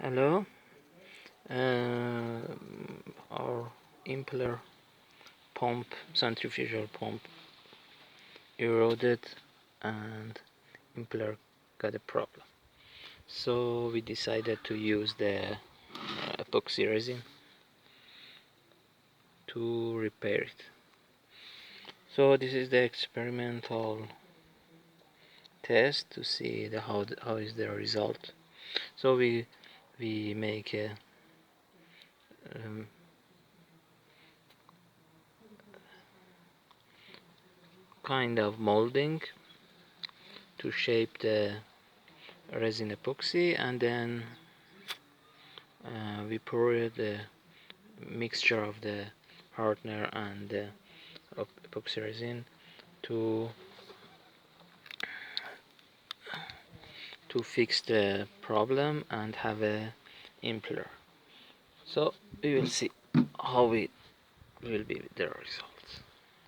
Hello. Our impeller pump, centrifugal pump, eroded, and impeller got a problem. So we decided to use the epoxy resin to repair it. So this is the experimental test to see how is the result. So we make a um, kind of molding to shape the resin epoxy, and then we pour the mixture of the hardener and the epoxy resin to fix the problem and have a impeller. So we will see how it will be the results.